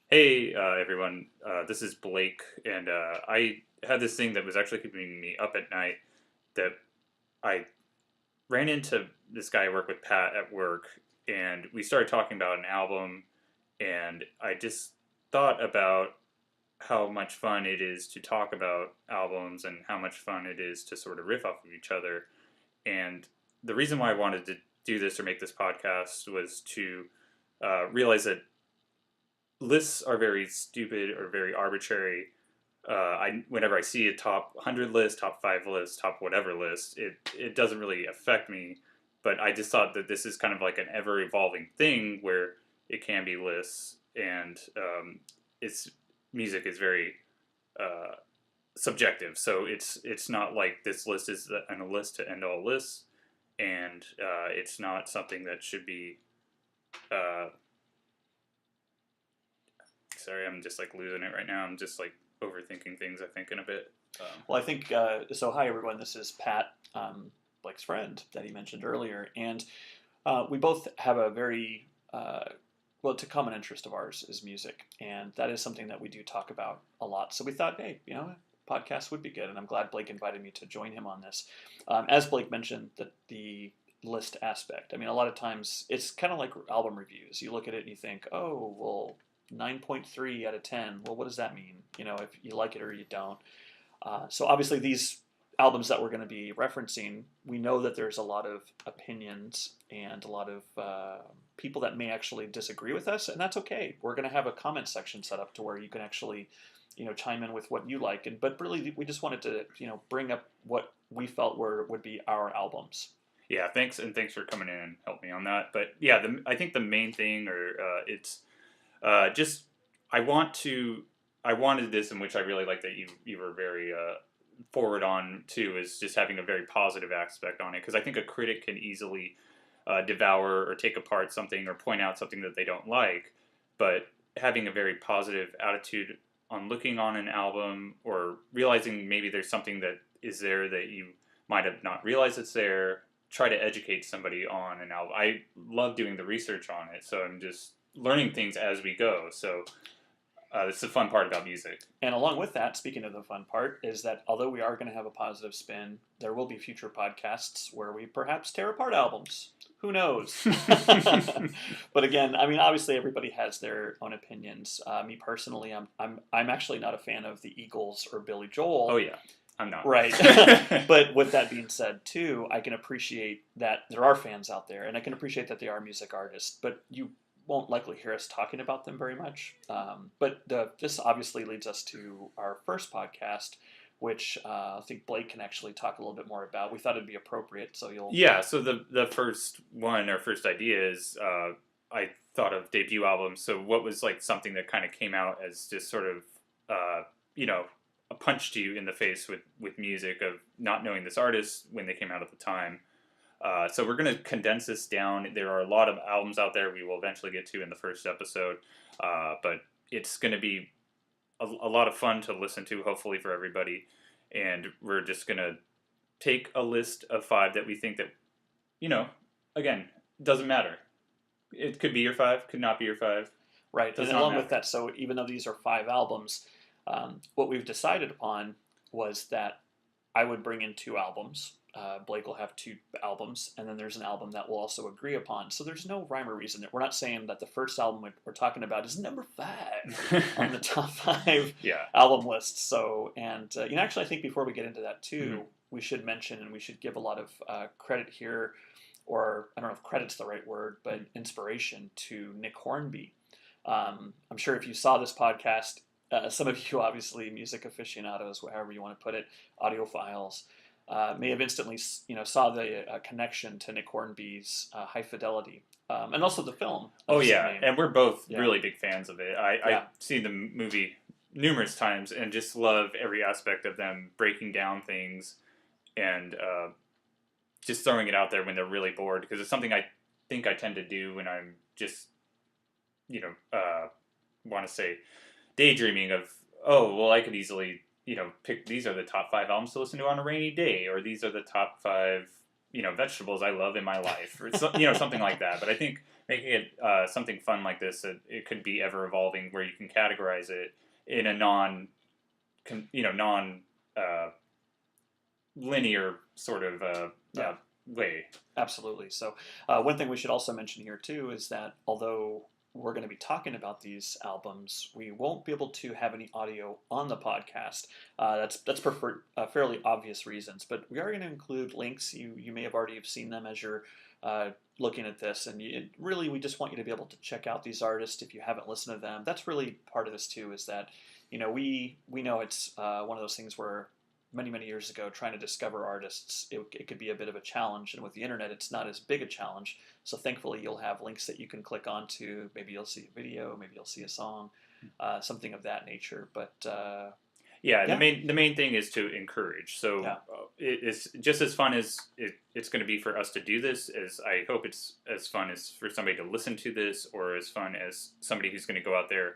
Hey, everyone. This is Blake, and I had this thing that was actually keeping me up at night that I ran into this guy I work with, Pat, at work, and we started talking about an album, and I just thought about how much fun it is to talk about albums and how much fun it is to sort of riff off of each other. And the reason why I wanted to do this or make this podcast was to realize that lists are very stupid or very arbitrary. Whenever I see a top 100 list, top 5 list, top whatever list, it doesn't really affect me. But I just thought that this is kind of like an ever evolving thing where it can be lists, and it's music is very uh, subjective. So it's not like this list is a list to end all lists, and it's not something that should be. Uh, Sorry, I'm just like losing it right now. I'm just like overthinking things, I think, in a bit. Well, I think so. Hi, everyone. This is Pat, Blake's friend that he mentioned earlier, and we both have a very well, it's a common interest of ours is music, and that is something that we do talk about a lot. So we thought, hey, podcast would be good, and I'm glad Blake invited me to join him on this. As Blake mentioned, the list aspect. I mean, a lot of times it's kind of like album reviews. You look at it and you think, oh, well, 9.3 out of 10. Well, what does that mean? If you like it or you don't. So obviously these albums that we're going to be referencing, we know that there's a lot of opinions and a lot of people that may actually disagree with us, and that's okay. We're going to have a comment section set up to where you can actually, chime in with what you like. But really, we just wanted to, bring up what we felt would be our albums. Yeah, thanks, and thanks for coming in and helping me on that. But yeah, I think the main thing, or it's just I wanted this, in which I really like that you were very forward on too, is just having a very positive aspect on it, because I think a critic can easily devour or take apart something or point out something that they don't like, but having a very positive attitude on looking on an album or realizing maybe there's something that is there that you might have not realized it's there, try to educate somebody on an album. I love doing the research on it, so I'm just learning things as we go. So it's the fun part about music. And along with that, speaking of the fun part, is that although we are going to have a positive spin, there will be future podcasts where we perhaps tear apart albums. Who knows? But again, I mean, obviously everybody has their own opinions. Me personally, I'm actually not a fan of the Eagles or Billy Joel. Oh yeah, I'm not. Right. But with that being said, too, I can appreciate that there are fans out there, and I can appreciate that they are music artists. But you won't likely hear us talking about them very much. But this obviously leads us to our first podcast, which I think Blake can actually talk a little bit more about. We thought it'd be appropriate, so you'll... Yeah, so the first one, our first idea is, I thought of debut albums. So what was like something that kind of came out as just sort of, a punch to you in the face with music of not knowing this artist when they came out at the time. So we're going to condense this down. There are a lot of albums out there we will eventually get to in the first episode, but it's going to be a lot of fun to listen to, hopefully, for everybody. And we're just going to take a list of 5 that we think that, again, doesn't matter. It could be your 5, could not be your 5. Right, and along with that, so even though these are 5 albums, what we've decided upon was that I would bring in 2 albums. Blake will have 2 albums, and then there's an album that we'll also agree upon. So there's no rhyme or reason. We're not saying that the first album we're talking about is number 5 on the top 5 album list. So, and actually, I think before we get into that too, we should mention and we should give a lot of credit here, or I don't know if credit's the right word, but inspiration to Nick Hornby. I'm sure if you saw this podcast, some of you obviously music aficionados, however you want to put it, audiophiles, may have instantly, saw the connection to Nick Hornby's High Fidelity, and also the film. Oh yeah, and we're both really big fans of it. I've seen the movie numerous times and just love every aspect of them breaking down things and just throwing it out there when they're really bored, because it's something I think I tend to do when I'm just, want to say daydreaming of, oh, well, I could easily, pick, these are the top 5 albums to listen to on a rainy day, or these are the top 5, vegetables I love in my life, or something like that. But I think making it something fun like this, it could be ever evolving, where you can categorize it in a non linear sort of way. Absolutely. So, one thing we should also mention here too is that although we're going to be talking about these albums, we won't be able to have any audio on the podcast. That's for fairly obvious reasons, but we are going to include links. You may have already have seen them as you're looking at this, and really we just want you to be able to check out these artists if you haven't listened to them. That's really part of this too, is that we know it's one of those things where many years ago, trying to discover artists, it could be a bit of a challenge, and with the internet it's not as big a challenge. So thankfully you'll have links that you can click onto. Maybe you'll see a video, maybe you'll see a song, something of that nature. But the main thing is to encourage. So it's just as fun as it's going to be for us to do this, as I hope it's as fun as for somebody to listen to this, or as fun as somebody who's going to go out there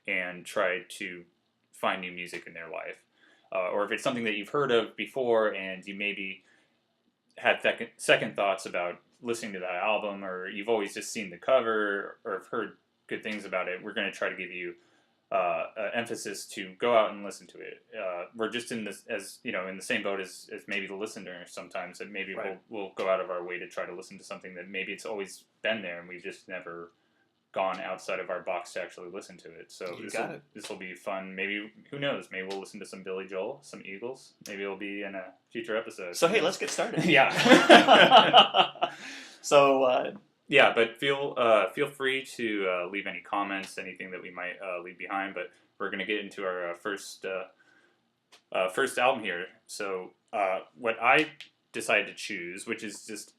and try to find new music in their life. Or if it's something that you've heard of before and you maybe had second thoughts about listening to that album, or you've always just seen the cover or have heard good things about it, we're going to try to give you emphasis to go out and listen to it. We're just in this, as in the same boat as maybe the listener sometimes, that maybe we'll go out of our way to try to listen to something that maybe it's always been there and we've just never gone outside of our box to actually listen to it. So this will be fun. Maybe, who knows, maybe we'll listen to some Billy Joel, some Eagles. Maybe it'll be in a future episode. So hey, let's get started. Yeah. So but feel free to leave any comments, anything that we might leave behind. But we're going to get into our first album here. So what I decided to choose, which is just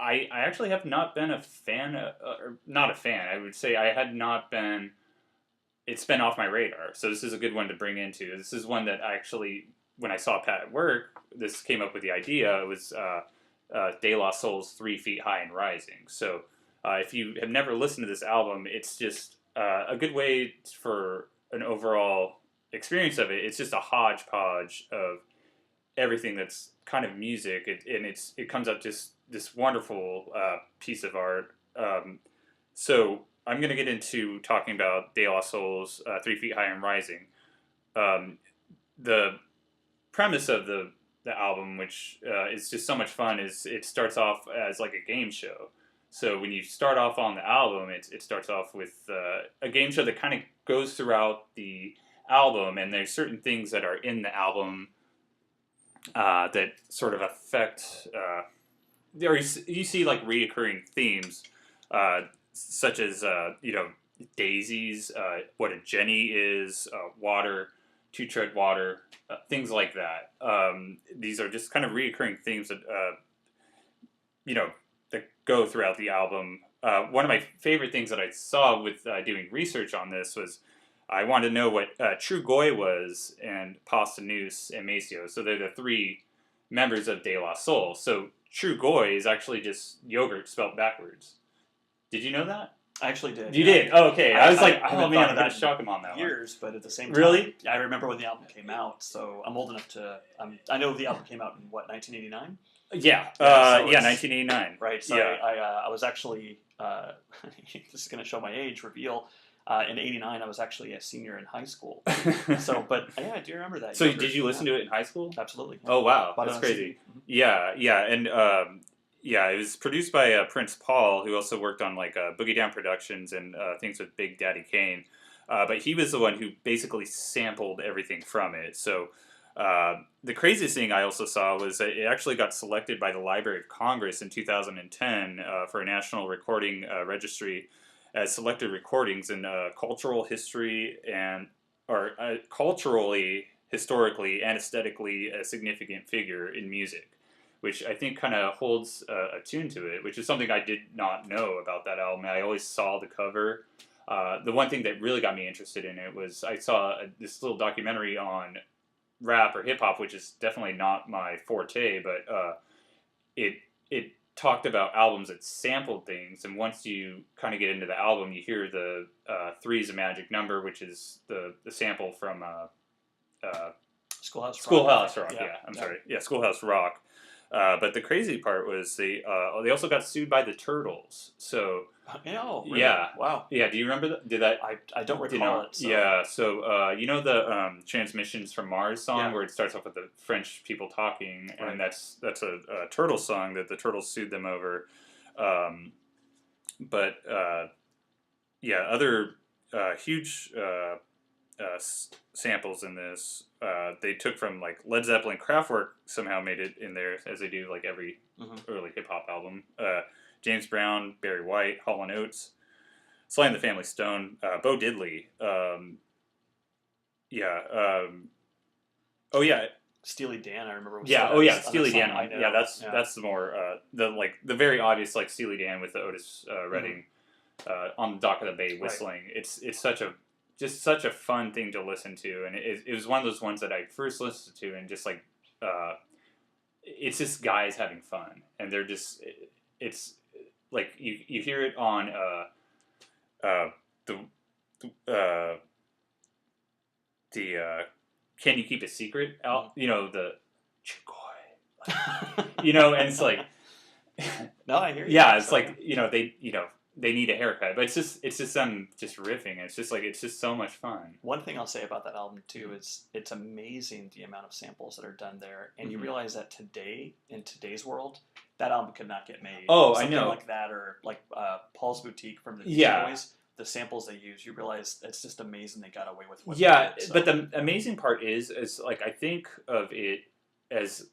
I actually have not been a fan, or not a fan. I would say I had not been. It's been off my radar, so this is a good one to bring into. This is one that actually, when I saw Pat at work, this came up with the idea. It was De La Soul's 3 Feet High and Rising. So if you have never listened to this album, it's just a good way for an overall experience of it. It's just a hodgepodge of everything that's kind of music, and it comes up just this wonderful piece of art. So I'm going to get into talking about De La Soul's 3 Feet High and Rising. The premise of the album, which is just so much fun, is it starts off as like a game show. So when you start off on the album, it starts off with a game show that kind of goes throughout the album, and there's certain things that are in the album that sort of affect... Or you see like reoccurring themes, such as daisies, what a Jenny is, water, to tread water, things like that. These are just kind of reoccurring themes that that go throughout the album. One of my favorite things that I saw with doing research on this was I wanted to know what True Goy was, and Pasta Noose, and Maceo. So they're the 3 members of De La Soul. So True Goy is actually just yogurt spelled backwards. Did you know that? I actually did. You did? Oh, okay. I was like, oh man, I'm going to shock him on that years, but at the same time... Really? I remember when the album came out, so I'm old enough to... I know the album came out in, 1989? Yeah. 1989. Right, so yeah. I was actually... this is going to show my age, reveal... in '89, I was actually a senior in high school. So, but yeah, I do remember that. So, did you listen to it in high school? Absolutely. Oh wow, that's crazy. Yeah, and it was produced by Prince Paul, who also worked on like Boogie Down Productions and things with Big Daddy Kane. But he was the one who basically sampled everything from it. So. The craziest thing I also saw was that it actually got selected by the Library of Congress in 2010 for a national recording registry as selected recordings in cultural history or culturally, historically, and aesthetically a significant figure in music, which I think kind of holds a tune to it, which is something I did not know about that album. I always saw the cover. The one thing that really got me interested in it was I saw this little documentary on rap or hip hop, which is definitely not my forte, but it talked about albums that sampled things, and once you kind of get into the album, you hear the 3's a magic number, which is the sample from Schoolhouse Rock. Yeah, I'm sorry. Yeah, Schoolhouse Rock. But the crazy part was they also got sued by the Turtles. So Oh, really? yeah, Wow. yeah. Do you remember that? Did that? I don't Did recall not. it. So. Yeah. So you know the Transmissions from Mars song Yeah. where it starts off with the French people talking, Right. and that's a Turtle song that the Turtles sued them over. But yeah, other huge samples in this they took from like Led Zeppelin. Kraftwerk somehow made it in there, as they do like every early hip hop album. James Brown, Barry White, Hall and Oates, Sly and the Family Stone, Bo Diddley. Yeah. Oh yeah. Steely Dan, I remember. Was Yeah. that Oh yeah. on that Steely song, Dan. I Know. Yeah. Yeah. That's the more the very obvious like Steely Dan with the Otis Redding on the dock of the bay whistling. Right. It's such a fun thing to listen to, and it was one of those ones that I first listened to, and just like it's just guys having fun, and they're just it's like you hear it on the Can You Keep a Secret out, the Chicoy, and it's like no, I hear you. yeah, it's like they need a haircut, but it's just them just riffing. It's just so much fun. One thing I'll say about that album too is it's amazing the amount of samples that are done there, and you realize that today, in today's world, that album could not get made. Oh, something I know. like that, or like Paul's Boutique from the Yeah. Boys. The samples they use, you realize it's just amazing they got away with what Yeah, they did, so. but the amazing part is like I think of it as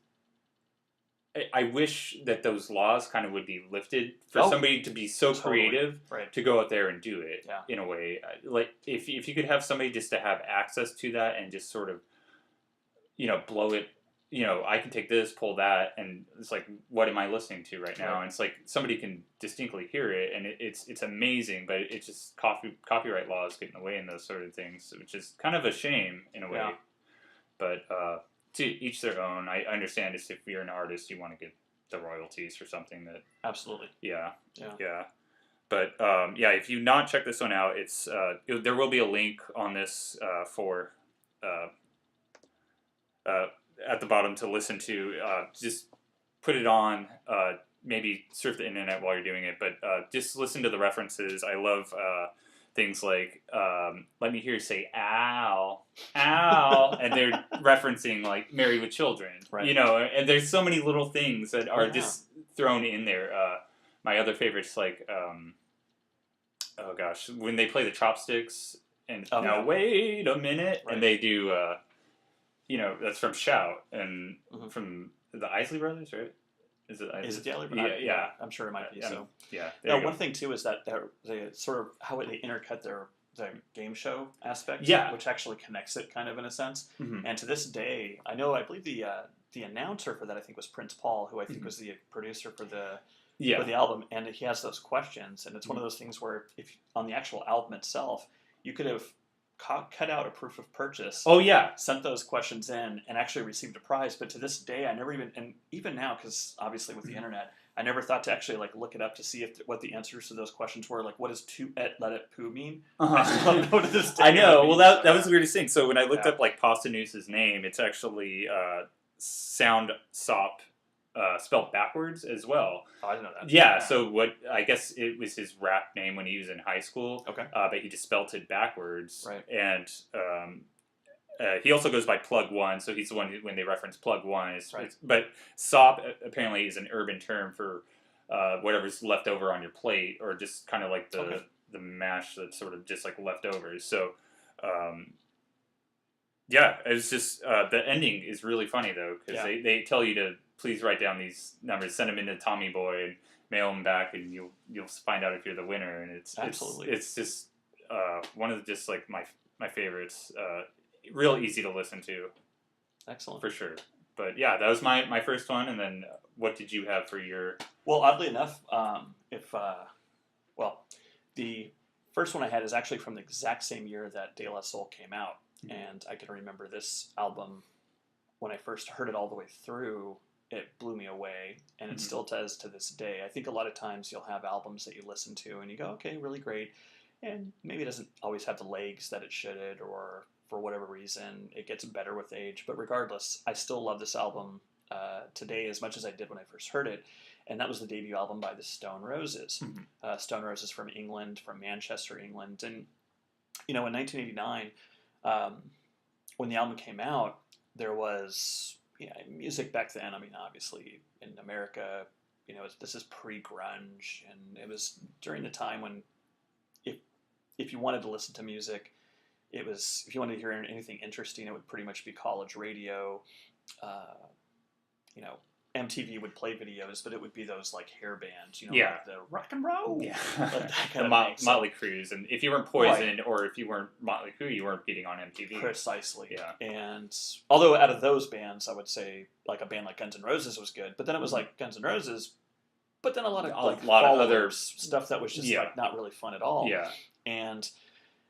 I wish that those laws kind of would be lifted for somebody to be so creative to go out there and do it in a way. Like if you could have somebody just to have access to that and just sort of blow it. I can take this, pull that, and it's like, what am I listening to right now? And it's like somebody can distinctly hear it, and it's amazing, but it's just copyright laws getting away in those sort of things, which is kind of a shame in a way. Yeah. But to each their own. I understand if you're an artist, you want to get the royalties for something that. Absolutely. Yeah. But if you not check this one out, it's there will be a link on this for. At the bottom to listen to. Just put it on. Maybe surf the internet while you're doing it, but just listen to the references. I love things like "Let me hear you say ow, ow," and they're referencing like "Married with Children," right. And there's so many little things that are just thrown in there. My other favorites like oh gosh, when they play the chopsticks and now wait a minute, and they do. That's from Shout and from the Isley Brothers, right? Is it the Isley Brothers? Yeah. I'm sure it might be. So yeah. One thing too is that they sort of how they intercut the game show aspect, which actually connects it kind of in a sense. And to this day, I believe the announcer for that I think was Prince Paul, who I think was the producer for the album, and he has those questions, and it's one of those things where if on the actual album itself, you could have cut out a proof of purchase. Oh yeah, sent those questions in and actually received a prize. But to this day, I never even now, because obviously with the internet, I never thought to actually like look it up to see what the answers to those questions were. Like, what does "to et let it poo" mean? I still don't know to this day. I know. Well, that was the weirdest thing. So when I looked up like Pasta Noose's name, it's actually Sound Sop. Spelled backwards as well. Oh, I didn't know that. Yeah, so I guess it was his rap name when he was in high school. Okay. But he just spelled it backwards. Right. And he also goes by Plug One, so he's the one when they reference Plug One. But sop apparently is an urban term for whatever's left over on your plate, or just kind of like the mash that's sort of just like leftovers. So, it's just the ending is really funny though, because they tell you to please write down these numbers, send them into Tommy Boy, and mail them back, and you'll find out if you're the winner. And it's just one of just like my favorites. Real easy to listen to. Excellent, for sure. But yeah, that was my first one. And then what did you have for your? Well, oddly enough, the first one I had is actually from the exact same year that De La Soul came out, and I can remember this album when I first heard it all the way through. It blew me away, and it still does to this day. I think a lot of times you'll have albums that you listen to and you go, okay, really great, and maybe it doesn't always have the legs that it should, or for whatever reason, it gets better with age. But regardless, I still love this album today as much as I did when I first heard it, and that was the debut album by the Stone Roses. Stone Roses from England, from Manchester, England, and in 1989, when the album came out, there was music back then. I mean, obviously in America, this is pre-grunge, and it was during the time when if you wanted to listen to music, if you wanted to hear anything interesting, it would pretty much be college radio. You know, MTV would play videos, but it would be those like hair bands, like the rock and roll, like that kind of Motley Crues. And if you weren't Poison or if you weren't Motley Crue, you weren't getting on MTV. Precisely. Yeah. And although out of those bands, I would say like a band like Guns N' Roses was good, but then it was like Guns N' Roses, but then a lot of other stuff that was just like not really fun at all. Yeah. And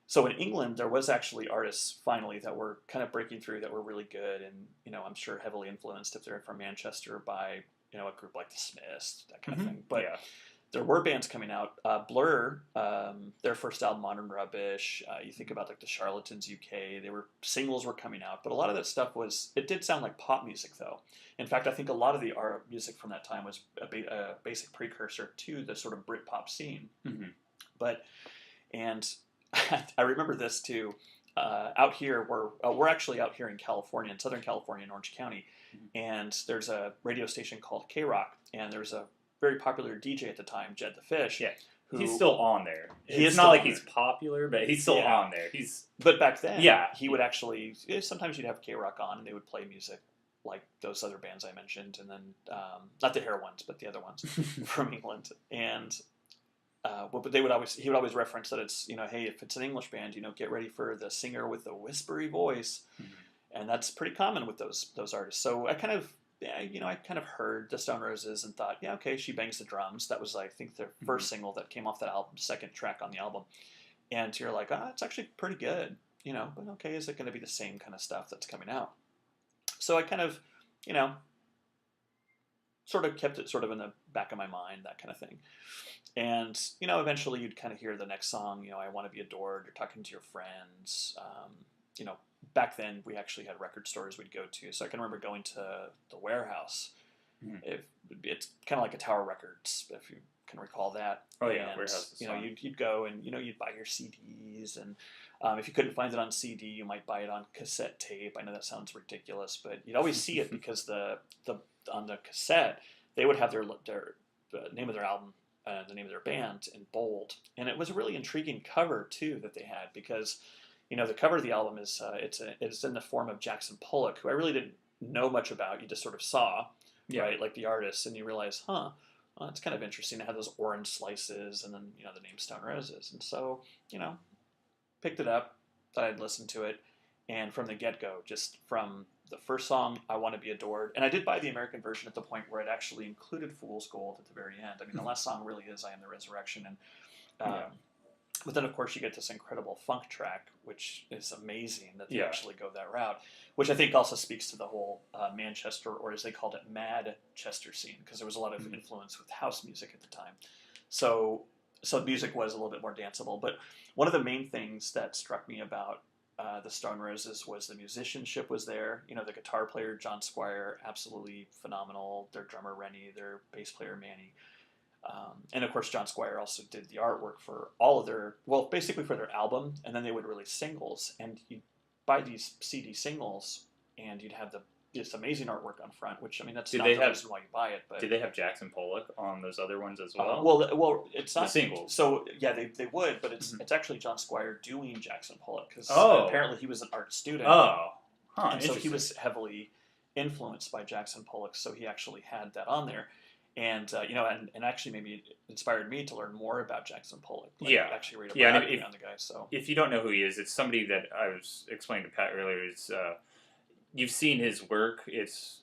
so in England, there was actually artists finally that were kind of breaking through that were really good, and I'm sure heavily influenced if they're from Manchester by a group like the Smiths, that kind of thing. But there were bands coming out. Blur, their first album, Modern Rubbish. You think about like the Charlatans UK. Singles were coming out, but a lot of that stuff it did sound like pop music though. In fact, I think a lot of the music from that time was a basic precursor to the sort of Britpop scene. And I remember this too. Out here, we're actually out here in California, in Southern California, in Orange County, and there's a radio station called K-Rock, and there's a very popular DJ at the time, Jed the Fish. Yeah, he's still on there. It's not like he's popular, but he's still on there. But back then, he would actually sometimes you'd have K-Rock on, and they would play music like those other bands I mentioned, and then not the hair ones, but the other ones from England, and. But he would always reference that it's hey, if it's an English band, get ready for the singer with the whispery voice, and that's pretty common with those artists. So I kind of heard the Stone Roses and thought, yeah, okay, She Bangs the Drums. That was I think their first single that came off that album, second track on the album, and you're like, it's actually pretty good, but okay, is it going to be the same kind of stuff that's coming out? So I kind of, sort of kept it sort of in the back of my mind, that kind of thing. And, eventually you'd kind of hear the next song, I Want to Be Adored, you're talking to your friends. Back then we actually had record stores we'd go to. So I can remember going to the Warehouse. It's kind of like a Tower Records, if you can recall that. Oh, yeah, Warehouse. You'd go and, you'd buy your CDs. And if you couldn't find it on CD, you might buy it on cassette tape. I know that sounds ridiculous, but you'd always see it because on the cassette, they would have the name of their album, the name of their band in bold, and it was a really intriguing cover too that they had because, the cover of the album is it's in the form of Jackson Pollock, who I really didn't know much about. You just sort of saw, right, like the artist, and you realize, well, it's kind of interesting to have those orange slices, and then the name Stone Roses, and so picked it up, thought I'd listen to it, and from the get-go, just from the first song, I Want to Be Adored. And I did buy the American version at the point where it actually included Fool's Gold at the very end. I mean, the last song really is I Am the Resurrection. And but then, of course, you get this incredible funk track, which is amazing that they actually go that route, which I think also speaks to the whole Manchester, or as they called it, Madchester scene, because there was a lot of influence with house music at the time. So music was a little bit more danceable. But one of the main things that struck me about the Stone Roses was the musicianship was there. The guitar player, John Squire, absolutely phenomenal. Their drummer, Rennie, their bass player, Manny. And of course, John Squire also did the artwork for all of basically for their album, and then they would release singles. And you'd buy these CD singles, and you'd have this amazing artwork on front, which, I mean, that's not the reason why you buy it. But did they have Jackson Pollock on those other ones as well? Well, it's not the singles. So yeah, they would, but it's actually John Squire doing Jackson Pollock because apparently he was an art student. And so he was heavily influenced by Jackson Pollock, so he actually had that on there, and and actually maybe inspired me to learn more about Jackson Pollock. Actually read about on the guy. So if you don't know who he is, it's somebody that I was explaining to Pat earlier. Is you've seen his work. It's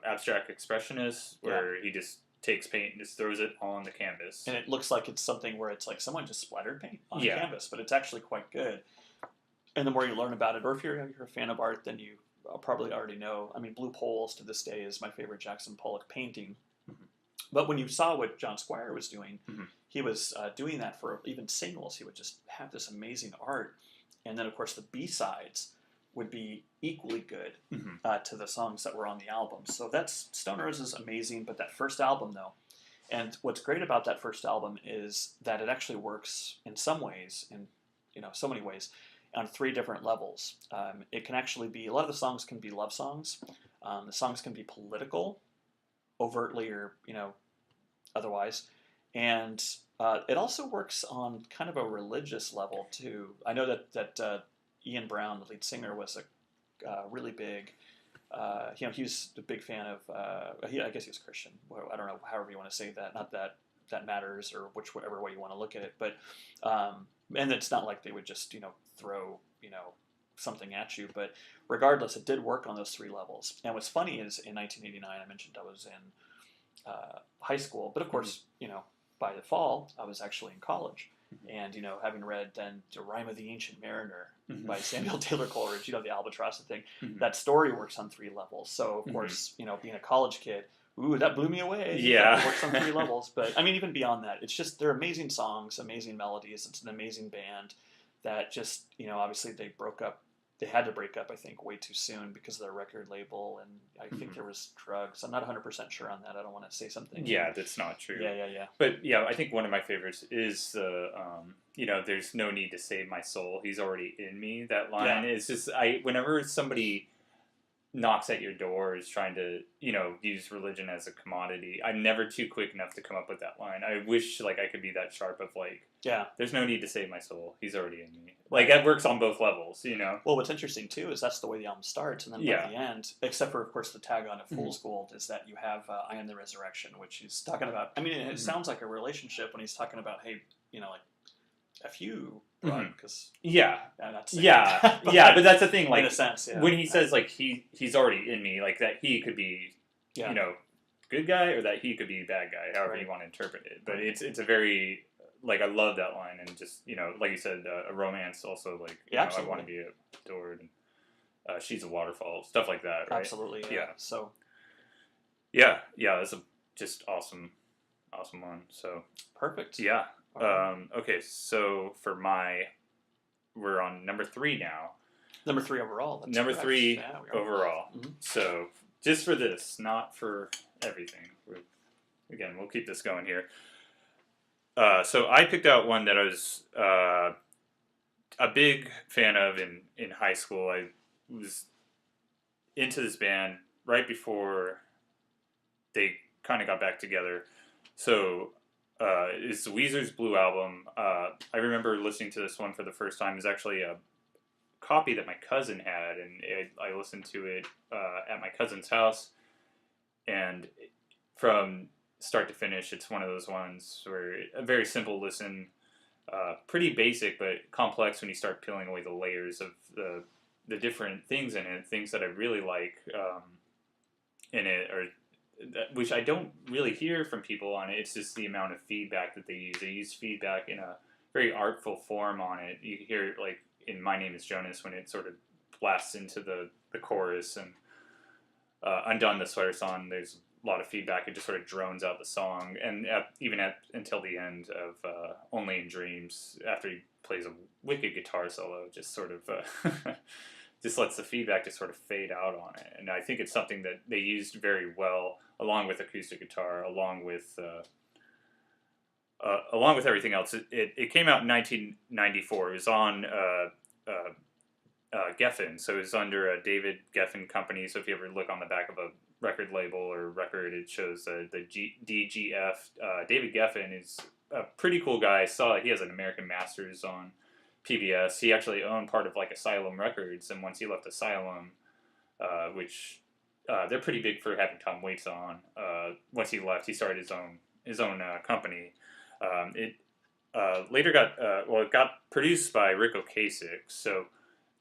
abstract expressionist, where he just takes paint and just throws it on the canvas. And it looks like it's something where it's like someone just splattered paint on a canvas, but it's actually quite good. And the more you learn about it, or if you're a fan of art, then you probably already know. I mean, Blue Poles to this day is my favorite Jackson Pollock painting. But when you saw what John Squire was doing, he was doing that for even singles. He would just have this amazing art. And then, of course, the B-sides would be equally good Mm-hmm. to the songs that were on the album. So that's Stone Roese is amazing, but that first album though, and what's great about that first album is that it actually works in some ways, in so many ways, on three different levels. It can actually be a lot of the songs can be love songs. The songs can be political, overtly or otherwise, and it also works on kind of a religious level too. I know that Ian Brown, the lead singer, was a really big. He was a big fan of. I guess he was Christian. Well, I don't know, however you want to say that. Not that that matters, or whichever way you want to look at it. But and it's not like they would just throw something at you. But regardless, it did work on those three levels. And what's funny is in 1989, I mentioned I was in high school, but of course, by the fall, I was actually in college. And, having read then The Rime of the Ancient Mariner Mm-hmm. by Samuel Taylor Coleridge, the Albatross thing, Mm-hmm. that story works on three levels. So, of course, being a college kid, ooh, that blew me away. Yeah. It works on three levels. But, I mean, even beyond that, it's just, they're amazing songs, amazing melodies. It's an amazing band that just, obviously they broke up. They had to break up, I think, way too soon because of their record label, and I think there was drugs. I'm not 100% sure on that. I don't want to say something. Yeah, that's not true. Yeah. But yeah, I think one of my favorites is the, there's no need to save my soul. He's already in me. That line is just, whenever somebody knocks at your door is trying to, use religion as a commodity, I'm never too quick enough to come up with that line. I wish, I could be that sharp of, there's no need to save my soul. He's already in me. That works on both levels, Well, what's interesting, too, is that's the way the album starts, and then by the end, except for, of course, the tag-on of Fool's Gold, is that you have I Am the Resurrection, which he's talking about. I mean, it sounds like a relationship when he's talking about, hey, F you, because I'm not saying that, but that's the thing, in a sense, when he says, he's already in me, that he could be, good guy, or that he could be bad guy, however you want to interpret it. But it's a very, I love that line, and just, like you said, a romance also, I want to be adored, and she's a waterfall, stuff like that, right? Absolutely, yeah. So, that's a just awesome one, so. Perfect. Yeah. Okay, so we're on number 3 now. Number 3 overall. That's number correct. 3 Yeah, overall. Mm-hmm. So, just for this, not for everything. Again, we'll keep this going here. So I picked out one that I was a big fan of in high school. I was into this band right before they kind of got back together. So it's Weezer's Blue Album. I remember listening to this one for the first time. It's actually a copy that my cousin had, and I listened to it at my cousin's house. And from start to finish, it's one of those ones where a very simple listen, pretty basic but complex when you start peeling away the layers of the different things in it, things that I really like in it, or which I don't really hear from people on it. It's just the amount of feedback that they use. They use feedback in a very artful form on it. You hear, like, in My Name is Jonas, when it sort of blasts into the chorus, and Undone, the Sweater Song, there's a lot of feedback. It just sort of drones out the song, and until the end of Only in Dreams, after he plays a wicked guitar solo, just sort of just lets the feedback just sort of fade out on it. And I think it's something that they used very well, along with acoustic guitar, along with everything else. It came out in 1994. It was on Geffen, so it was under a David Geffen company. So if you ever look on the back of a record label or record, it shows the DGF. David Geffen is a pretty cool guy. I saw he has an American Masters on PBS. He actually owned part of Asylum Records, and once he left Asylum, which they're pretty big for having Tom Waits on. Once he left, he started his own company. It later it got produced by Rick Ocasek. So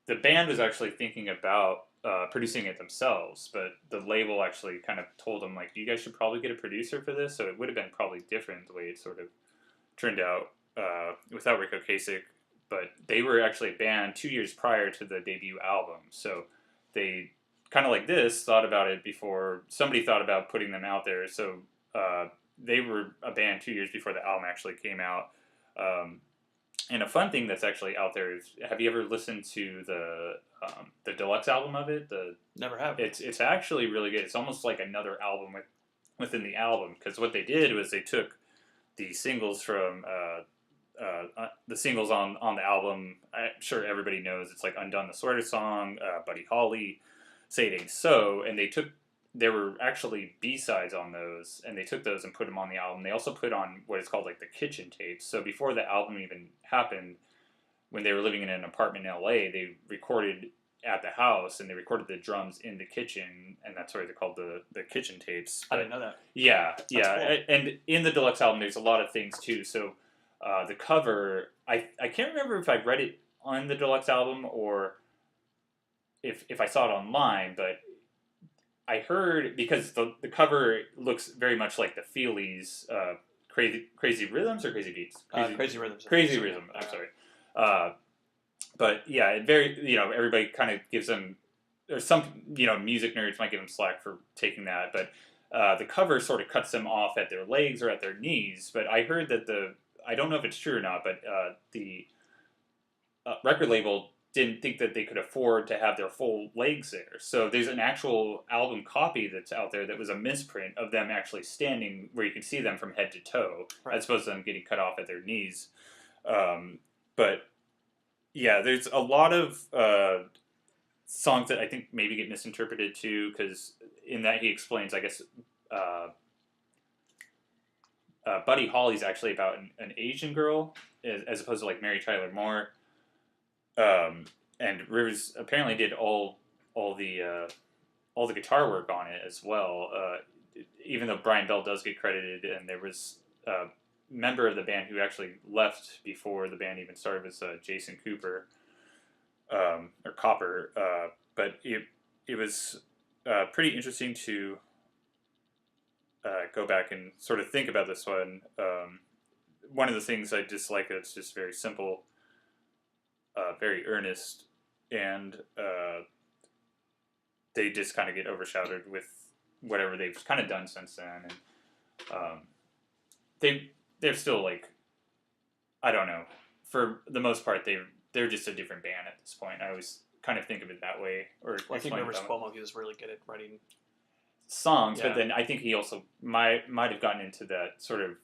the band was actually thinking about producing it themselves, but the label actually kind of told them, you guys should probably get a producer for this. So it would have been probably different the way it sort of turned out without Rick Ocasek. But they were actually a band 2 years prior to the debut album. So they, kind of like this, thought about it before somebody thought about putting them out there. So they were a band 2 years before the album actually came out. And a fun thing that's actually out there is, have you ever listened to the deluxe album of it? Never have. It's actually really good. It's almost like another album within the album, because what they did was they took the singles from the singles on the album. I'm sure everybody knows it's like "Undone," the Sweater Song, Buddy Holly, "Say It Ain't So," and there were actually B-sides on those, and they took those and put them on the album. They also put on what is called like the kitchen tapes. So before the album even happened, when they were living in an apartment in LA, they recorded at the house, and they recorded the drums in the kitchen, and that's why they're called the kitchen tapes. I didn't know that. Yeah, yeah, cool. and in the deluxe album, there's a lot of things too. So the cover, I can't remember if I read it on the deluxe album or if I saw it online, but I heard, because the cover looks very much like the Feelies, Crazy Rhythms or Crazy Beats? Crazy Rhythms. Crazy Rhythm. I'm sorry. But yeah, it very, everybody kind of gives them, or some music nerds might give them slack for taking that, but the cover sort of cuts them off at their legs or at their knees. But I heard that I don't know if it's true or not, but the record label didn't think that they could afford to have their full legs there. So there's an actual album copy that's out there that was a misprint of them actually standing where you can see them from head to toe, right, as opposed to them getting cut off at their knees. But yeah, there's a lot of songs that I think maybe get misinterpreted too, because in that he explains, I guess, Buddy Holly's actually about an Asian girl, as opposed to like Mary Tyler Moore. And Rivers apparently did all the guitar work on it as well. Even though Brian Bell does get credited, and there was a member of the band who actually left before the band even started, was Jason Cooper, or Copper. But it was pretty interesting to go back and sort of think about this one. One of the things I dislike, it's just very simple. Very earnest, and they just kind of get overshadowed with whatever they've kind of done since then, and they're still like, I don't know, for the most part they're just a different band at this point. I always kind of think of it that way. Or I think Rivers Cuomo, he was really good at writing songs, but then I think he also might have gotten into that sort of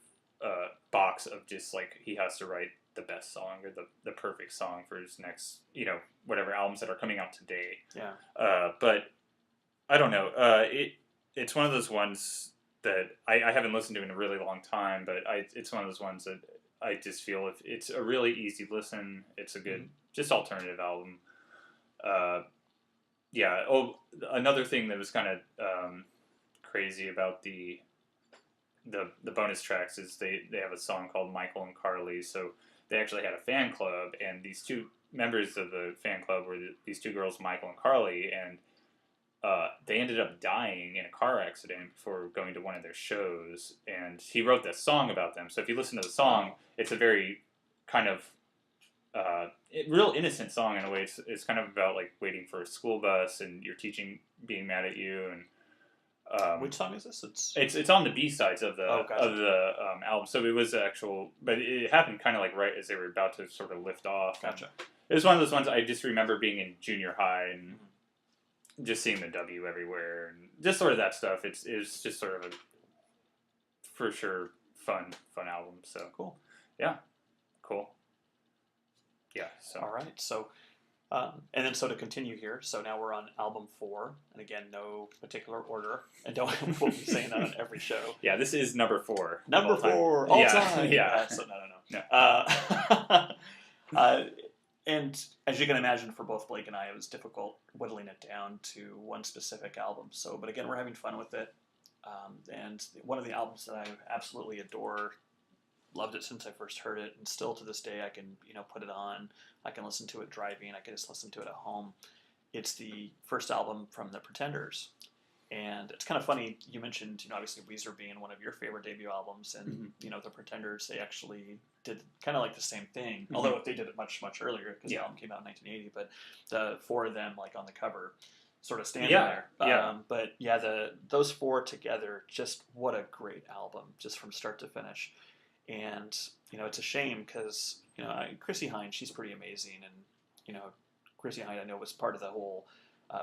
box of just like he has to write the best song or the perfect song for his next, whatever albums that are coming out today. Yeah. But I don't know. It's one of those ones that I haven't listened to in a really long time, but it's one of those ones that I just feel if it's a really easy listen, it's a good, just alternative album. Yeah. Oh, another thing that was kind of crazy about the bonus tracks is they have a song called Michael and Carly. So they actually had a fan club, and these two members of the fan club were these two girls, Michael and Carly, and they ended up dying in a car accident before going to one of their shows. And he wrote this song about them. So if you listen to the song, it's a very kind of real innocent song in a way. It's kind of about like waiting for a school bus and your teaching being mad at you. And which song is this? It's on the B-sides of the gotcha. album. So it was actual, but it happened kind of like right as they were about to sort of lift off. Gotcha. It was one of those ones I just remember being in junior high and just seeing the W everywhere and just sort of that stuff. It's just sort of a, for sure, fun album. So cool. Yeah, cool. Yeah. So all right. So. And then, so to continue here, so now we're on album 4, and again, no particular order, and we'll be saying that on every show. Yeah, this is number 4. Number 4, all time. Yeah. So no. And as you can imagine, for both Blake and I, it was difficult whittling it down to one specific album. So, but again, we're having fun with it. And one of the albums that I absolutely adore, loved it since I first heard it, and still to this day I can put it on. I can listen to it driving. I can just listen to it at home. It's the first album from the Pretenders, and it's kind of funny. You mentioned obviously Weezer being one of your favorite debut albums, and the Pretenders, they actually did kind of like the same thing, although they did it much earlier because the album came out in 1980. But the 4 of them like on the cover, sort of standing there. But yeah, those 4 together, just what a great album, just from start to finish. And it's a shame because Chrissy Hynde, she's pretty amazing, and Chrissy Hynde I know was part of the whole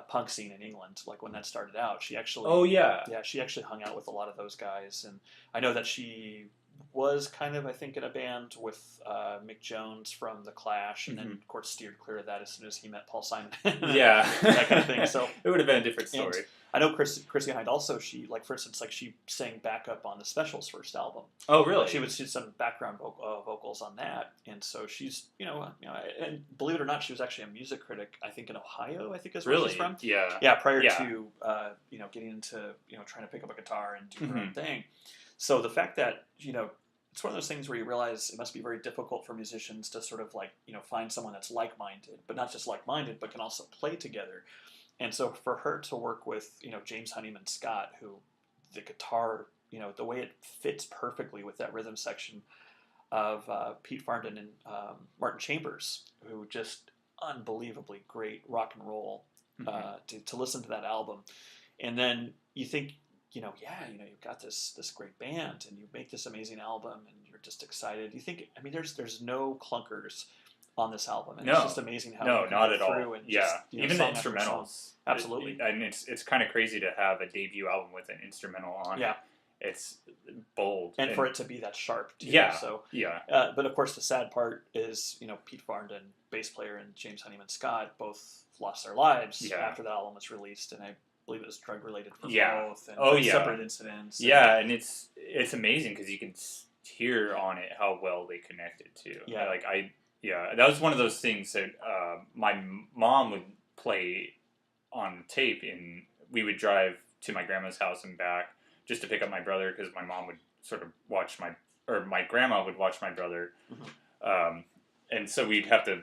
punk scene in England. Like when that started out, she actually Oh yeah. yeah, she actually hung out with a lot of those guys, and I know that she was kind of, I think, in a band with Mick Jones from The Clash, and then of course steered clear of that as soon as he met Paul Simon. Yeah. That kind of thing. So it would have been a different and story. I know Chrissy Hynde also. She for instance, she sang backup on the Specials' first album. Oh really? She did some background vocals on that, and so she's and believe it or not, she was actually a music critic. I think in Ohio. I think is where Really? she's from. Yeah. Prior to getting into trying to pick up a guitar and do her own thing. So the fact that it's one of those things where you realize it must be very difficult for musicians to sort of find someone that's like-minded, but not just like-minded, but can also play together. And so for her to work with James Honeyman Scott, who the guitar the way it fits perfectly with that rhythm section of Pete Farndon and Martin Chambers, who just unbelievably great rock and roll to listen to that album. And then you think, you've got this great band and you make this amazing album and you're just excited. You think, there's no clunkers on this album. And it's just amazing how no, you can not go at all. through and yeah, just, even the instrumentals. Absolutely. And it's kind of crazy to have a debut album with an instrumental on it. It's bold. And for it to be that sharp, too. Yeah. So, yeah. But of course, the sad part is, Pete Farndon, bass player, and James Honeyman Scott both lost their lives after the album was released, and I believe it was drug related for both. And separate incidents. Yeah, and it's amazing because you can hear on it how well they connected too. Yeah. That was one of those things that my mom would play on tape, and we would drive to my grandma's house and back just to pick up my brother because my mom would sort of my grandma would watch my brother, and so we'd have to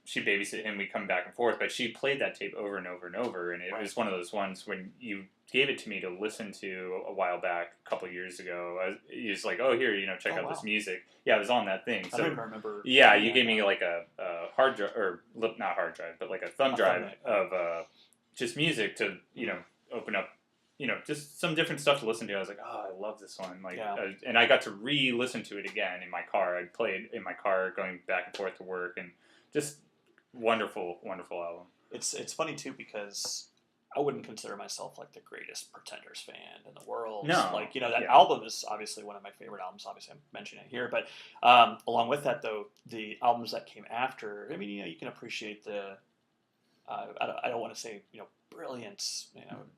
she'd babysit him. We'd come back and forth, but she played that tape over and over and over, and it was one of those ones when you gave it to me to listen to a while back, a couple of years ago. He was like, "Oh, here, check out this music." Yeah, it was on that thing. So I don't even remember. Yeah, you gave me like a hard drive, or not hard drive, but like a thumb drive of just music to open up. Just some different stuff to listen to. I was like, oh, I love this one. And I got to re-listen to it again in my car. I'd play it in my car going back and forth to work, and just wonderful, wonderful album. It's funny too because I wouldn't consider myself like the greatest Pretenders fan in the world. No, that album is obviously one of my favorite albums. Obviously, I'm mentioning it here, but along with that, though, the albums that came after. You can appreciate the. I don't want to say brilliance.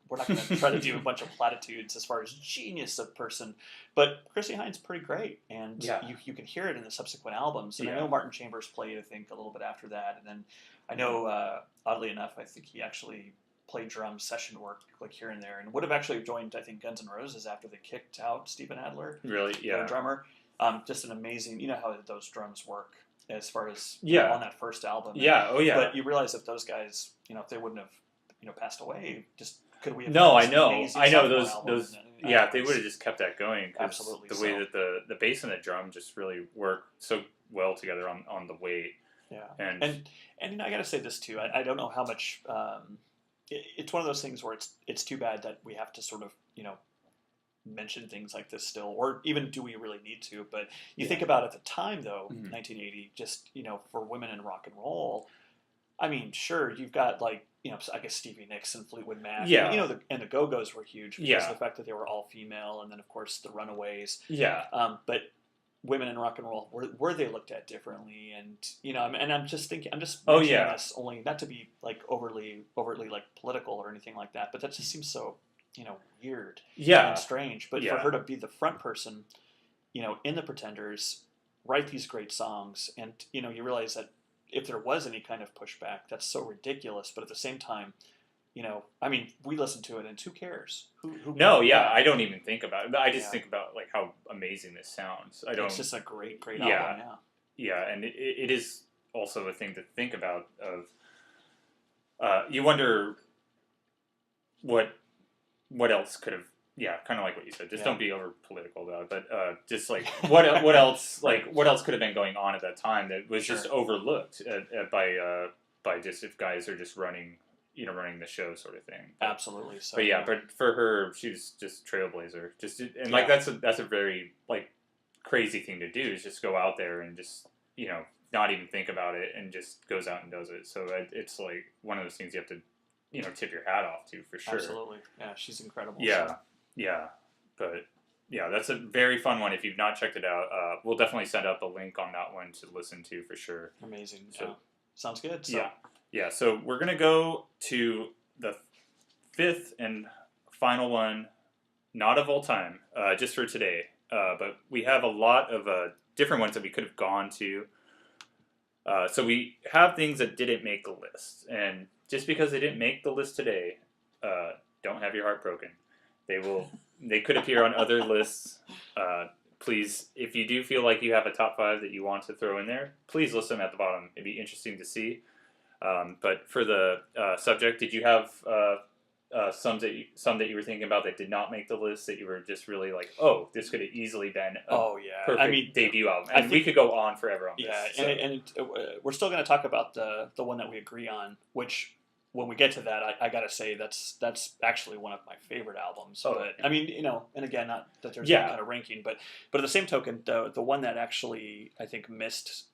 We're not going to try to do a bunch of platitudes as far as genius of person, but Chrissy Hynde's pretty great, and you can hear it in the subsequent albums. And I know Martin Chambers played, I think, a little bit after that, and then I know, oddly enough, I think he actually played drum session work like here and there, and would have actually joined, I think, Guns N' Roses after they kicked out Steven Adler, really, their drummer. Just an amazing, how those drums work. As far as on that first album, But you realize if those guys, if they wouldn't have, passed away, just could we have? No, I know those. If they would have just kept that going, absolutely. The way that the bass and the drum just really work so well together on the weight. Yeah, and I got to say this too. I don't know how much. It's one of those things where it's too bad that we have to sort of mention things like this still, or even do we really need to? But you think about at the time though, 1980, just for women in rock and roll, sure, you've got I guess Stevie Nicks and Fleetwood Mac, and the Go-Go's were huge because of the fact that they were all female, and then of course the Runaways, but women in rock and roll were they looked at differently, and and I'm just mentioning this only not to be like overtly like political or anything like that, but that just seems so weird and strange. But for her to be the front person, in the Pretenders, write these great songs, and you realize that if there was any kind of pushback, that's so ridiculous. But at the same time, we listen to it, and who cares? Who I don't even think about it. I just think about like how amazing this sounds. It's just a great album. And it is also a thing to think about. Of you wonder what else could have, kind of like what you said. Just don't be over political about it, but just like what else could have been going on at that time that was just overlooked by just if guys are just running the show sort of thing. Absolutely. So, but for her, she was just trailblazer. That's a very like crazy thing to do is just go out there and just, not even think about it and just goes out and does it. So it's like one of those things you have to, tip your hat off to for sure. Absolutely. Yeah, she's incredible. Yeah, so. yeah. But yeah, that's a very fun one. If you've not checked it out, we'll definitely send out the link on that one to listen to for sure. Amazing. So, yeah. Sounds good. So. Yeah. So we're gonna go to the fifth and final one, not of all time, just for today. But we have a lot of different ones that we could have gone to. So we have things that didn't make the list, and just because they didn't make the list today, don't have your heart broken. They could appear on other lists. Please, if you do feel like you have a top 5 that you want to throw in there, please list them at the bottom. It'd be interesting to see. But for the subject, did you have some that you were thinking about that did not make the list that you were just really like, oh, this could have easily been perfect debut album? And we could go on forever on this. Yeah, so. and we're still going to talk about the one that we agree on, which when we get to that, I got to say that's actually one of my favorite albums. Oh, but yeah. I mean, and again, not that there's any kind of ranking, but at the same token, the one that actually I think missed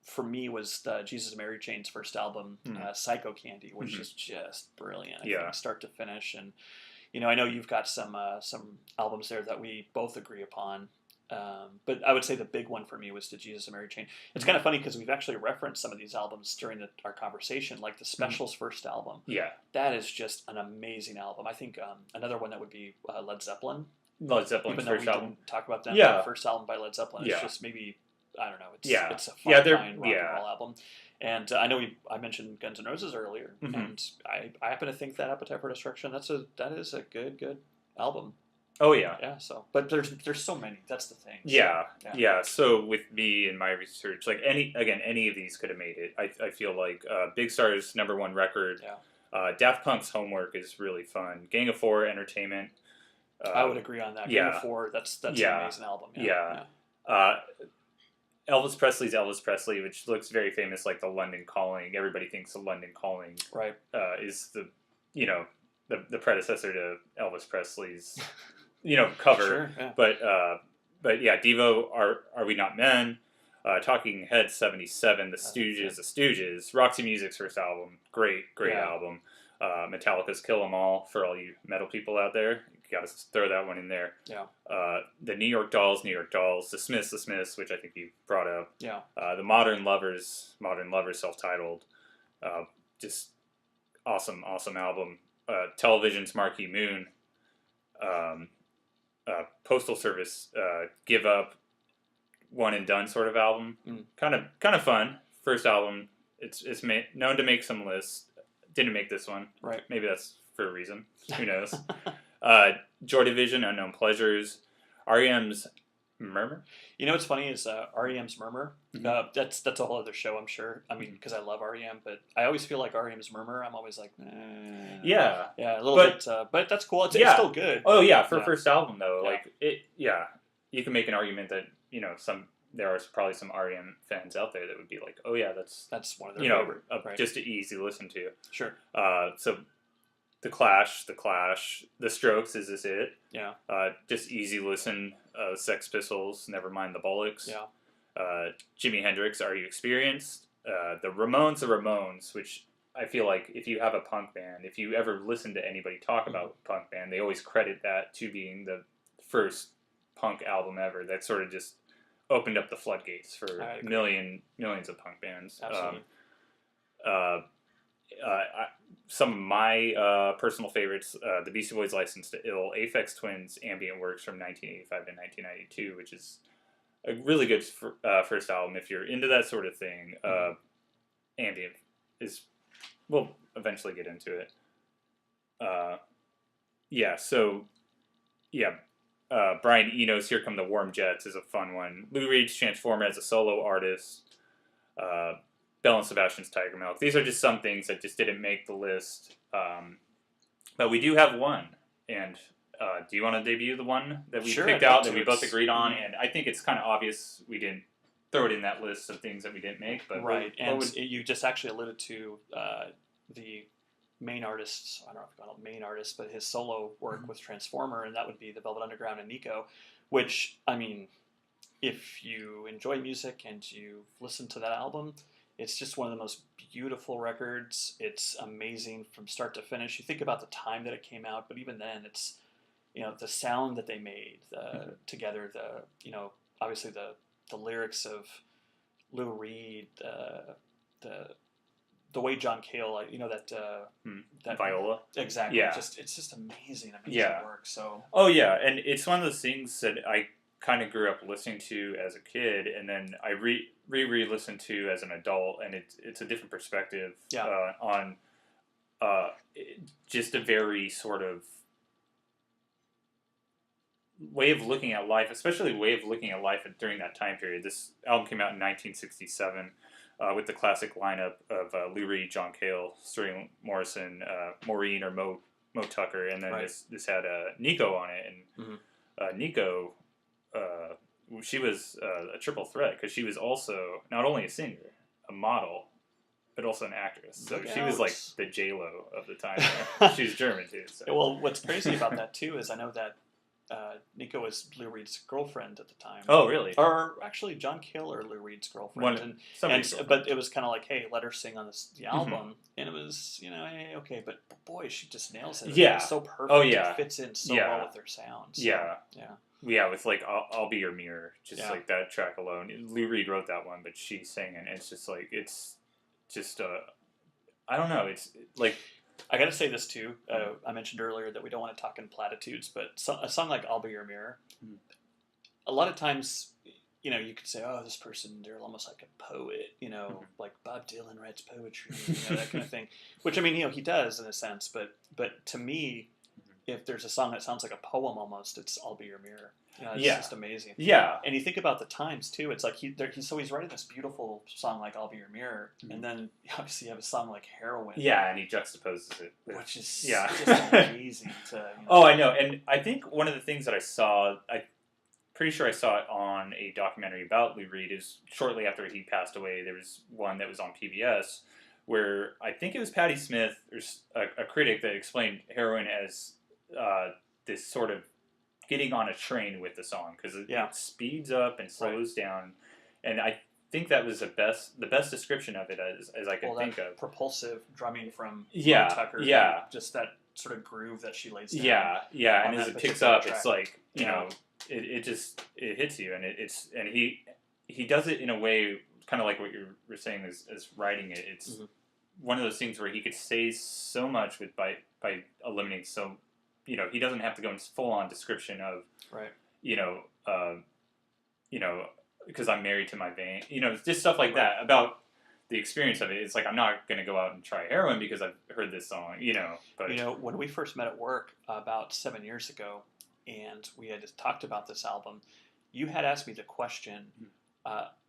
for me was the Jesus and Mary Chain's first album, Psycho Candy, which is just brilliant. I think, start to finish. And I know you've got some albums there that we both agree upon. But I would say the big one for me was the Jesus and Mary Chain. It's kind of funny because we've actually referenced some of these albums during our conversation, like the Specials' first album. Yeah, that is just an amazing album. I think another one that would be Led Zeppelin. Led Zeppelin's first album. Didn't talk about them. Yeah, the first album by Led Zeppelin. It's just maybe. I don't know. It's a fine rock and roll album. And I know I mentioned Guns N' Roses earlier, and I happen to think that Appetite for Destruction that is a good album. Oh yeah. Yeah. So, but there's so many. That's the thing. Yeah. So with me and my research, like any of these could have made it. I feel like Big Star's #1 record. Yeah. Daft Punk's Homework is really fun. Gang of Four, Entertainment. I would agree on that. Gang of Four. That's an amazing album. Yeah. Elvis Presley's Elvis Presley, which looks very famous, like the London Calling. Everybody thinks the London Calling is the the predecessor to Elvis Presley's cover. Sure, yeah. But yeah, Devo, Are We Not Men? Talking Heads 77, The Stooges, Roxy Music's first album, great album. Metallica's Kill 'Em All, for all you metal people out there. Got to throw that one in there. Yeah. The New York Dolls, The Smiths, which I think you brought up. Yeah. The Modern Lovers, self-titled. Just awesome album. Television's Marquee Moon. Postal Service, Give Up, one and done sort of album. Kind of fun. First album. It's known to make some lists. Didn't make this one. Right. Maybe that's for a reason. Who knows? Joy Division, Unknown Pleasures, REM's Murmur. What's funny is REM's Murmur. That's a whole other show, I'm sure. I mean, because I love REM, but I always feel like REM's Murmur. I'm always like, yeah, a little bit. But that's cool. It's still good. Oh yeah, for first album though, like it. Yeah, you can make an argument that there are probably some REM fans out there that would be like, oh yeah, that's one of their favorite, just an easy listen to. Sure. So. The Clash, The Strokes, Is This It? Yeah. Just easy listen. Sex Pistols, Nevermind the Bollocks. Yeah. Jimi Hendrix, Are You Experienced? The Ramones, which I feel like if you have a punk band, if you ever listen to anybody talk about punk band, they always credit that to being the first punk album ever. That sort of just opened up the floodgates for millions of punk bands. Absolutely. Some of my personal favorites, the Beastie Boys' License to Ill, Aphex Twin's Ambient Works from 1985 to 1992, which is a really good first album. If you're into that sort of thing, Ambient is, we'll eventually get into it. Brian Eno's Here Come the Warm Jets is a fun one. Lou Reed's Transformer as a solo artist. Belle and Sebastian's Tiger Milk. These are just some things that just didn't make the list. But we do have one. And do you want to debut the one that we picked out that we both agreed on? And I think it's kind of obvious we didn't throw it in that list of things that we didn't make. But you just actually alluded to the main artists, I don't know if you call him main artist, but his solo work with Transformer, and that would be the Velvet Underground and Nico, which, I mean, if you enjoy music and you listen to that album, it's just one of the most beautiful records. It's amazing from start to finish. You think about the time that it came out, but even then, it's the sound that they made together. Obviously the lyrics of Lou Reed, the the way John Cale, that Viola. exactly. Yeah. It's just amazing Yeah. work. So Oh yeah, and it's one of those things that I kind of grew up listening to as a kid, and then I re-listened to as an adult, and it's a different perspective on just a very sort of way of looking at life, especially way of looking at life during that time period. This album came out in 1967 with the classic lineup of Lou Reed, John Cale, Sterling Morrison, Maureen or Mo Tucker, and then this had Nico on it, and Nico, she was a triple threat because she was also not only a singer, a model, but also an actress. So she was like the J-Lo of the time. She was German too. So. Well, what's crazy about that too is I know that Nico was Lou Reed's girlfriend at the time. Oh, really? Or actually, John Cale or Lou Reed's girlfriend. But it was kind of like, hey, let her sing on the album, and it was, hey, okay, but boy, she just nails it. Yeah, it's so perfect. Oh yeah, it fits in so well with her sound. So, yeah. With like I'll Be Your Mirror, just like that track alone. Lou Reed wrote that one, but she sang it. And it's just like it's just I don't know. It's like. I got to say this too. I mentioned earlier that we don't want to talk in platitudes, but a song like "I'll Be Your Mirror," a lot of times, you could say, "Oh, this person, they're almost like a poet," like Bob Dylan writes poetry, that kind of thing. Which I mean, he does in a sense, but to me, if there's a song that sounds like a poem almost, it's "I'll Be Your Mirror." It's just amazing. Yeah. And you think about the times too. It's like he's writing this beautiful song like "I'll Be Your Mirror," and then obviously you have a song like "Heroin." Yeah, and he juxtaposes it, which is just amazing. Oh, I know, and I think one of the things that I saw, I'm pretty sure I saw it on a documentary about Lou Reed. Is shortly after he passed away, there was one that was on PBS where I think it was Patti Smith, or a critic, that explained Heroin as this sort of getting on a train with the song because it speeds up and slows down, and I think that was the best description of it as I could think of. Propulsive drumming from Tucker, just that sort of groove that she lays down. And as it picks up, track. It's like it hits you, and he does it in a way kind of like what you were saying as writing it. It's one of those things where he could say so much by eliminating so. He doesn't have to go into full-on description of, because I'm married to my vein, just stuff like that about the experience of it. It's like, I'm not going to go out and try heroin because I've heard this song, but. When we first met at work about 7 years ago, and we had talked about this album, you had asked me the question,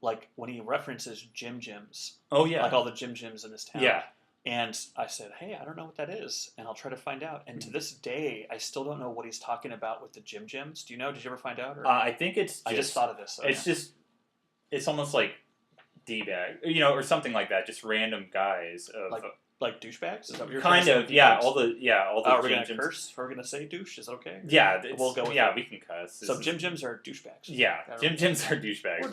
like when he references Jim Jims. Oh, yeah. Like all the Jim Jims in this town. Yeah. And I said, hey, I don't know what that is, and I'll try to find out. And to this day, I still don't know what he's talking about with the Jim Jims. Do you know? Did you ever find out? Or? I think it's I just thought of this. So it's almost like D-bag, or something like that. Just random guys of... Like douchebags? Is that what you're kind of, all the are we going to curse? Are we going to say douche? Is that okay? Yeah, we'll go with we can cuss. So Jim Jims are douchebags. Yeah, Jim Jims are douchebags.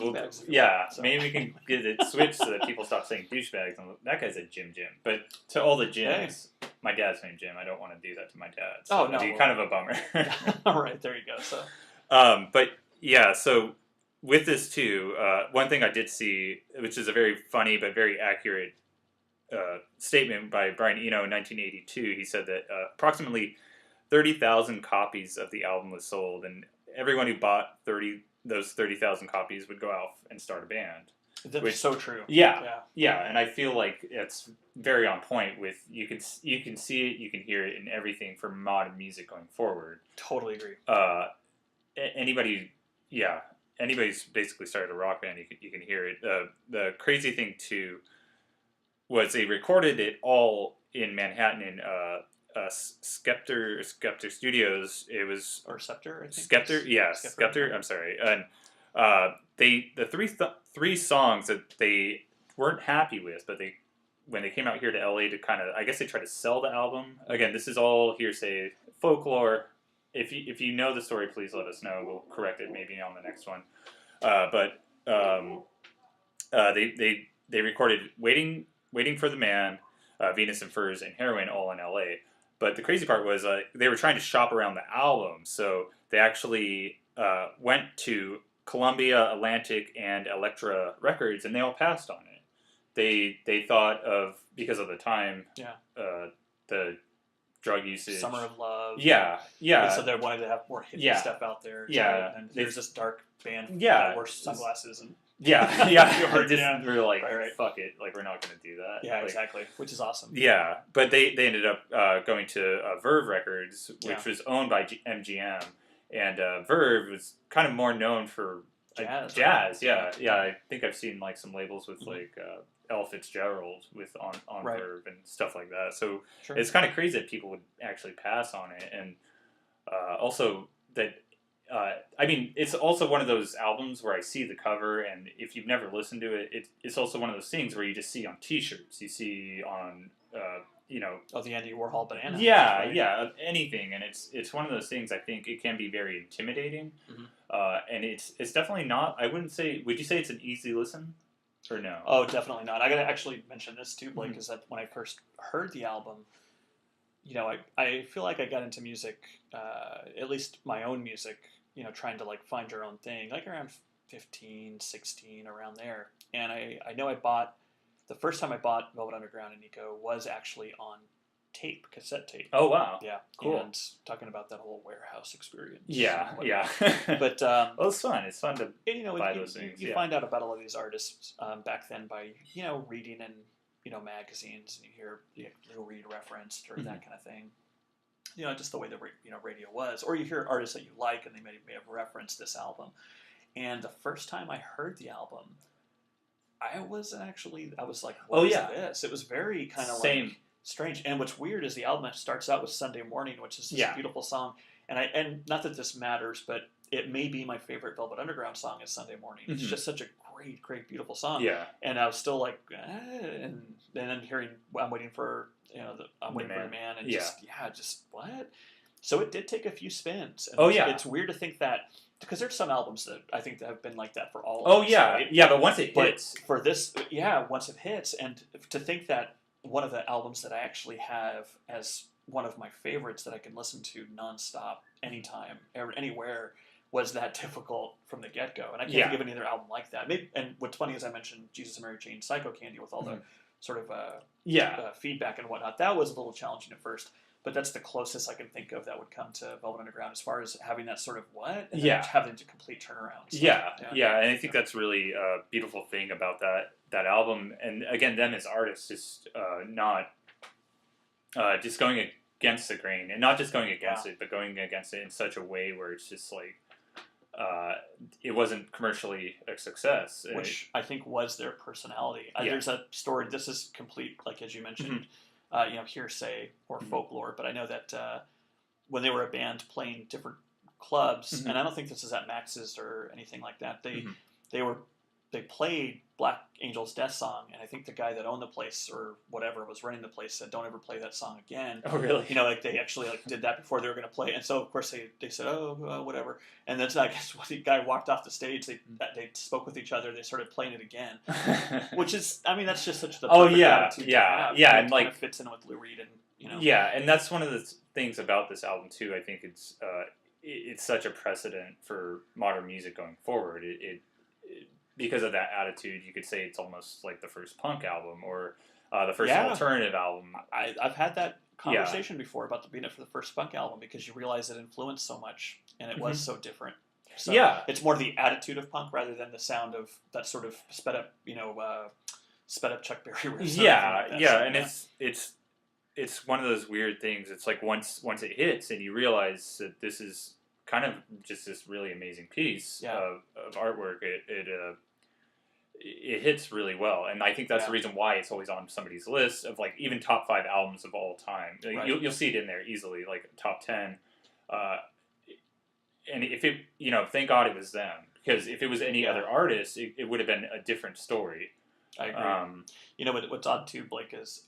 So. Maybe we can get it switched so that people stop saying douchebags. That guy's a Jim. But to all the Jims, my dad's named Jim. I don't want to do that to my dad. So it'd be kind of a bummer. All right, there you go. So, but yeah, so with this too, one thing I did see, which is a very funny but very accurate statement by Brian Eno in 1982. He said that approximately 30,000 copies of the album was sold, and everyone who bought those 30,000 copies would go out and start a band. That's so true. Yeah, and I feel like it's very on point with you can see it, you can hear it in everything for modern music going forward. Totally agree. Anybody's basically started a rock band, you can hear it. The crazy thing too was they recorded it all in Manhattan in Skepter Studios. It was Scepter, I think. Skepter. I'm sorry. And the three songs that they weren't happy with, but when they came out here to LA to kind of, I guess they tried to sell the album. Again, this is all hearsay, folklore. If you know the story, please let us know. We'll correct it maybe on the next one. But they recorded Waiting for the Man, Venus and Furs, and Heroin all in L.A. But the crazy part was they were trying to shop around the album, so they actually went to Columbia, Atlantic, and Elektra Records, and they all passed on it. They thought of, because of the time, Yeah. The drug usage, Summer of Love. Yeah, yeah. And so they wanted to have more hippie stuff out there. Yeah. And there's this dark band Yeah. that wears sunglasses and. Yeah. We're like, right. fuck it, like we're not gonna do that. Yeah, like, exactly. Which is awesome. Yeah, but they ended up going to Verve Records, which was owned by MGM, and Verve was kind of more known for jazz. Yeah. I think I've seen like some labels with like Ella Fitzgerald with on Verve and stuff like that. So it's kind of crazy that people would actually pass on it, and also that. I mean, it's also one of those albums where I see the cover, and if you've never listened to it, it's also one of those things where you just see on T-shirts, you see on, the Andy Warhol banana. Yeah, right? Yeah, anything, and it's one of those things. I think it can be very intimidating, and it's definitely not. I wouldn't say. Would you say it's an easy listen, or no? Oh, definitely not. I gotta actually mention this too, Blake, is that when I first heard the album. I feel like I got into music, at least my own music, trying to like find your own thing, like around 15, 16, around there. And I know the first time I bought Velvet Underground and Nico was actually on cassette tape. Oh, wow. Yeah. Cool. And talking about that whole warehouse experience. Yeah. But, well, it's fun. It's fun to buy those things. You find out about all of these artists back then by, reading in, magazines, and you hear Lou Reed referenced or that kind of thing. Just the way the radio was, or you hear artists that you like and they may have referenced this album. And the first time I heard the album, I was like, what is this? It was very kind of like strange. And what's weird is the album starts out with Sunday Morning, which is this beautiful song. And not that this matters, but it may be my favorite Velvet Underground song is Sunday Morning. It's just such a great, beautiful song. Yeah. And I was still like, and then hearing, I'm waiting for, I'm waiting for the man, and just what? So it did take a few spins. And it's weird to think that, because there's some albums that I think that have been like that for all of us. Yeah. Right? Yeah, but once it hits. But for this, once it hits, and to think that one of the albums that I actually have as one of my favorites that I can listen to nonstop, anytime, anywhere, was that difficult from the get-go. And I can't think of any other album like that. And what's funny is I mentioned Jesus and Mary Chain, Psycho Candy with all the sort of feedback and whatnot. That was a little challenging at first, but that's the closest I can think of that would come to Velvet Underground as far as having that sort of and then having to complete turnaround. So, and I think that's really a beautiful thing about that album. And again, them as artists, just not just going against the grain, and not just going against it, but going against it in such a way where it's just like, it wasn't commercially a success. Which I think was their personality. There's a story, this is complete, like as you mentioned, hearsay or folklore, but I know that when they were a band playing different clubs, and I don't think this is at Max's or anything like that, they played Black Angel's Death Song, and I think the guy that owned the place or whatever was running the place said, "Don't ever play that song again." Oh, really? They actually did that before they were going to play, and so of course they said, whatever, and then I guess when the guy walked off the stage, they spoke with each other, they started playing it again, which is, I mean, that's just such the perfect attitude to have. And like fits in with Lou Reed, and and that's one of the things about this album too. I think it's such a precedent for modern music going forward. It because of that attitude, you could say it's almost like the first punk album or the first alternative album. I've had that conversation before about being it for the first punk album, because you realize it influenced so much and it was so different. So it's more the attitude of punk rather than the sound of that sort of sped up Chuck Berry riffs. It's one of those weird things. It's like once it hits and you realize that this is kind of just this really amazing piece of artwork, it hits really well, and I think that's the reason why it's always on somebody's list of like even top 5 albums of all time. Like, you'll see it in there easily, like top 10. And if it, thank God it was them, because if it was any other artist, it would have been a different story. I agree. What's odd too, Blake, is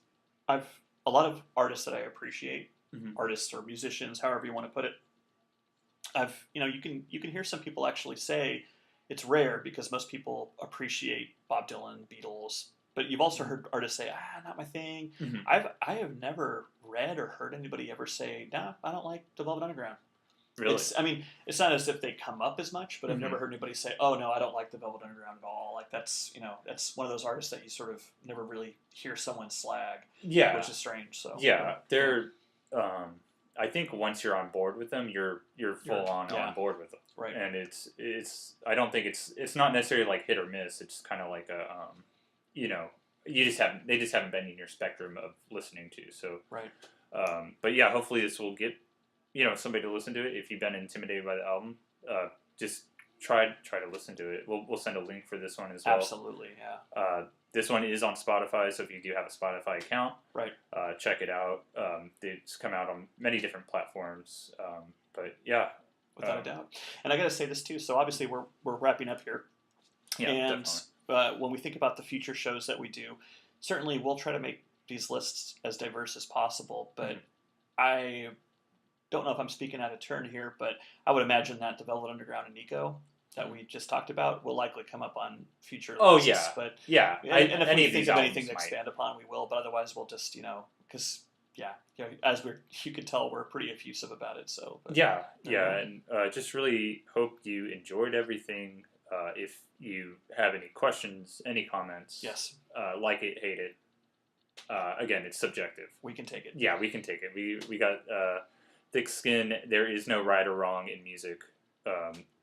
a lot of artists that I appreciate, artists or musicians, however you want to put it. You can hear some people actually say, it's rare because most people appreciate Bob Dylan, Beatles, but you've also heard artists say, not my thing. Mhm. I have never read or heard anybody ever say, nah, I don't like the Velvet Underground. Really? I mean, it's not as if they come up as much, but I've never Mhm. heard anybody say, "Oh no, I don't like the Velvet Underground at all." Like that's one of those artists that you sort of never really hear someone slag, Yeah. which is strange. So Yeah, they're. I think once you're on board with them, you're full on board with them, right. and it's. I don't think it's not necessarily like hit or miss. It's kind of like a, you know, they just haven't been in your spectrum of listening to. So right. But yeah, hopefully this will get somebody to listen to it. If you've been intimidated by the album, just try to listen to it. We'll send a link for this one as well. Absolutely, yeah. This one is on Spotify, so if you do have a Spotify account, right, check it out. It's come out on many different platforms, but yeah, without a doubt. And I got to say this too. So obviously we're wrapping up here, yeah, and definitely. when we think about the future shows that we do, certainly we'll try to make these lists as diverse as possible. But I don't know if I'm speaking out of turn here, but I would imagine that the Velvet Underground and Nico that we just talked about will likely come up on future lists. Oh yeah, but yeah. And if we think of anything to expand upon, we will. But otherwise, we'll just because as you can tell, we're pretty effusive about it. So and just really hope you enjoyed everything. If you have any questions, any comments, yes, like it, hate it. Again, it's subjective. We can take it. Yeah, we can take it. We got thick skin. There is no right or wrong in music.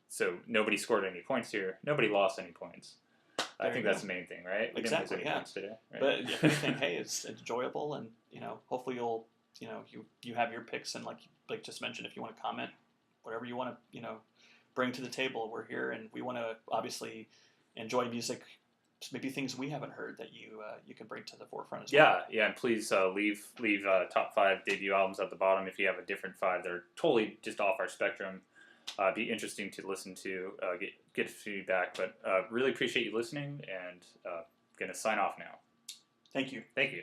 So nobody scored any points here. Nobody lost any points. I think that's the main thing, right? We exactly. didn't lose any points today, right? But if anything, hey, it's enjoyable, and hopefully you'll you have your picks, and like just mentioned, if you want to comment, whatever you want to bring to the table, we're here, and we want to obviously enjoy music. Maybe things we haven't heard that you can bring to the forefront as well. Yeah, and please leave top 5 debut albums at the bottom if you have a different 5 that are totally just off our spectrum. Be interesting to listen to, get feedback, but really appreciate you listening, and gonna sign off now. Thank you. Thank you.